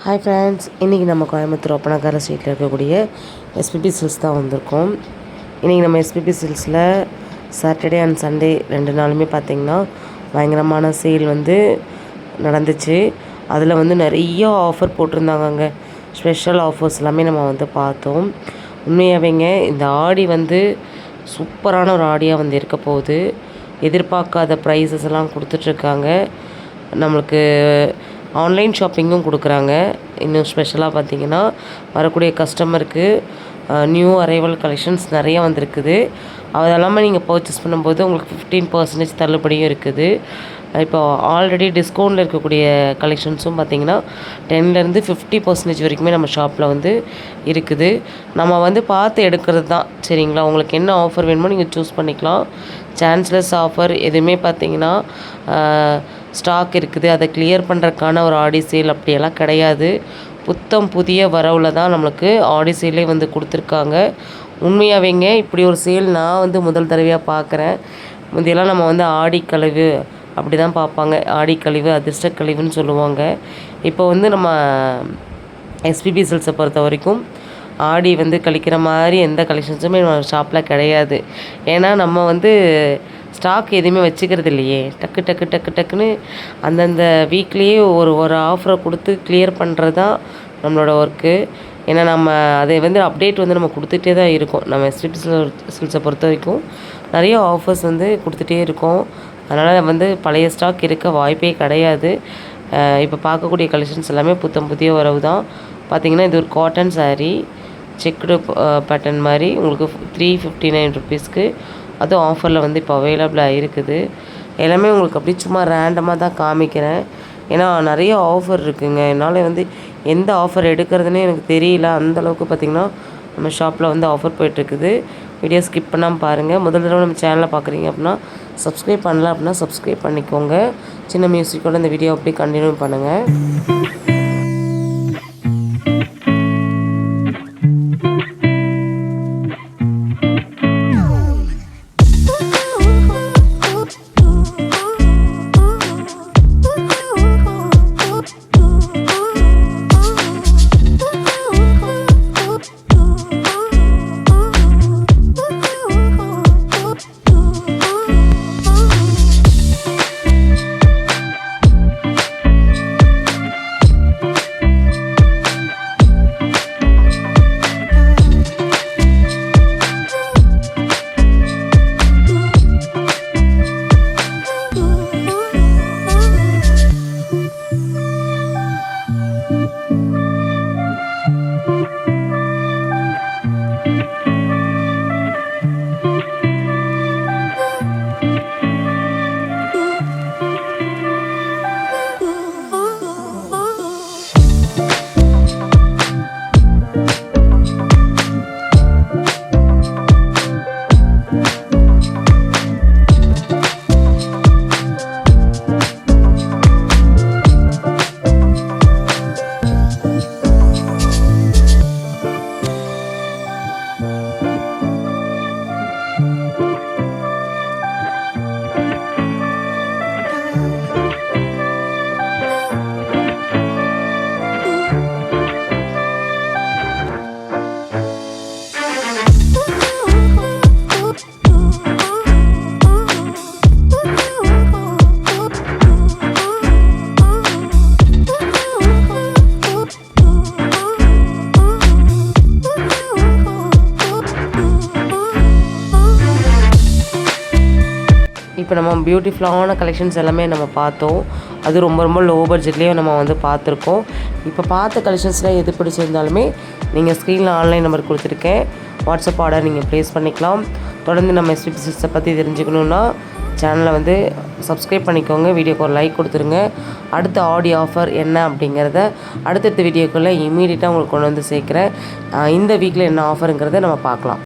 Hi friends, இன்றைக்கி நம்ம கோயம்புத்தூர் ஒப்பனக்கார ஸ்ட்ரீட்டில் இருக்கக்கூடிய எஸ்பிபி சில்க்ஸ் தான் வந்திருக்கோம். இன்றைக்கி நம்ம எஸ்பிபி சில்க்ஸில் சாட்டர்டே அண்ட் சண்டே 2 நாளுமே பார்த்திங்கன்னா பயங்கரமான சேல் நடந்துச்சு. அதில் நிறைய ஆஃபர் போட்டிருந்தாங்க. ஸ்பெஷல் ஆஃபர்ஸ் எல்லாமே நம்ம பார்த்தோம். உண்மையாகவேங்க இந்த ஆடி சூப்பரான ஒரு ஆடியாக இருக்க போகுது. எதிர்பார்க்காத ப்ரைஸஸ் எல்லாம் கொடுத்துட்ருக்காங்க. நம்மளுக்கு ஆன்லைன் ஷாப்பிங்கும் கொடுக்குறாங்க. இன்னும் ஸ்பெஷலாக பார்த்திங்கன்னா வரக்கூடிய கஸ்டமருக்கு நியூ அரைவல் கலெக்ஷன்ஸ் நிறையா வந்திருக்குது. அதெல்லாமல் நீங்கள் பர்ச்சேஸ் பண்ணும்போது உங்களுக்கு 15% தள்ளுபடியும் இருக்குது. இப்போ ஆல்ரெடி டிஸ்கவுண்டில் இருக்கக்கூடிய கலெக்ஷன்ஸும் பார்த்திங்கன்னா 10லேருந்து 50% வரைக்குமே நம்ம ஷாப்பில் இருக்குது. நம்ம பார்த்து எடுக்கிறது தான். சரிங்களா? உங்களுக்கு என்ன ஆஃபர் வேணுமோ நீங்கள் சூஸ் பண்ணிக்கலாம். சான்ஸ்லெஸ் ஆஃபர் எதுவுமே பார்த்திங்கன்னா ஸ்டாக் இருக்குது, அதை கிளியர் பண்ணுறதுக்கான ஒரு ஆடி சேல் அப்படியெல்லாம் கிடையாது. புத்தம் புதிய வரவில் தான் நம்மளுக்கு ஆடி சேலே கொடுத்துருக்காங்க. உண்மையாகவேங்க இப்படி ஒரு சேல் நான் முதல் தடவையாக பார்க்குறேன். முந்தையெல்லாம் நம்ம ஆடி கழிவு அப்படி தான் பார்ப்பாங்க. ஆடி கழிவு, அதிர்ஷ்ட கழிவுன்னு சொல்லுவாங்க. இப்போ நம்ம எஸ்பிபி சில்க்ஸை பொறுத்த வரைக்கும் ஆடி கழிக்கிற மாதிரி எந்த கலெக்ஷன்ஸுமே நம்ம ஷாப்பில் கிடையாது. ஏன்னா நம்ம ஸ்டாக் எதுவுமே வச்சுக்கிறது இல்லையே. டக்குன்னு அந்தந்த வீக்லேயே ஒரு ஆஃபரை கொடுத்து கிளியர் பண்ணுறது தான் நம்மளோட ஒர்க்கு. ஏன்னா நம்ம அதை அப்டேட் நம்ம கொடுத்துட்டே தான் இருக்கோம். நம்ம எஸ்பிபி சில்க்ஸை பொறுத்த வரைக்கும் நிறைய ஆஃபர்ஸ் கொடுத்துட்டே இருக்கோம். அதனால் பழைய ஸ்டாக் இருக்க வாய்ப்பே கிடையாது. இப்போ பார்க்கக்கூடிய கலெக்ஷன்ஸ் எல்லாமே புத்தம் புதிய வரவு தான். பார்த்திங்கன்னா இது ஒரு காட்டன் சாரீ, செக்குடு பேட்டர்ன் மாதிரி உங்களுக்கு 359 ருபீஸ்க்கு அதுவும் ஆஃபரில் இப்போ அவைலபிளாக இருக்குது. எல்லாமே உங்களுக்கு அப்படி சும்மா ரேண்டமாக தான் காமிக்கிறேன். ஏன்னா நிறைய ஆஃபர் இருக்குதுங்க. என்னால் எந்த ஆஃபர் எடுக்கிறதுனே எனக்கு தெரியல. அந்தளவுக்கு பார்த்திங்கன்னா நம்ம ஷாப்பில் ஆஃபர் போயிட்டுருக்குது. வீடியோ ஸ்கிப் பண்ணாமல் பாருங்கள். முதல் தடவை நம்ம சேனலை பார்க்குறீங்க அப்படின்னா சப்ஸ்கிரைப் பண்ணல அப்படின்னா சப்ஸ்கிரைப் பண்ணிக்கோங்க. சின்ன மியூசிக்கோட இந்த வீடியோ அப்படியே கண்டினியூ பண்ணுங்கள். இப்போ நம்ம பியூட்டிஃபுல்லான கலெக்ஷன்ஸ் எல்லாமே நம்ம பார்த்தோம். அது ரொம்ப லோ பட்ஜெட்லேயும் நம்ம பார்த்துருக்கோம். இப்போ பார்த்த கலெக்ஷன்ஸில் எது பிடிச்சிருந்தாலுமே நீங்கள் ஸ்க்ரீனில் ஆன்லைன் நம்பர் கொடுத்துருக்கேன். வாட்ஸ்அப் ஆர்டர் நீங்கள் ப்ளேஸ் பண்ணிக்கலாம். தொடர்ந்து நம்ம எஸ்பிபி சில்க்ஸை பற்றி தெரிஞ்சுக்கணுன்னா சேனலை சப்ஸ்கிரைப் பண்ணிக்கோங்க. வீடியோக்கு ஒரு லைக் கொடுத்துருங்க. அடுத்த ஆடி ஆஃபர் என்ன அப்படிங்கிறத அடுத்தடுத்த வீடியோக்குள்ளே இமீடியட்டாக உங்களுக்கு கொண்டு சேர்க்குறேன். இந்த வீக்கில் என்ன ஆஃபருங்கிறத நம்ம பார்க்கலாம்.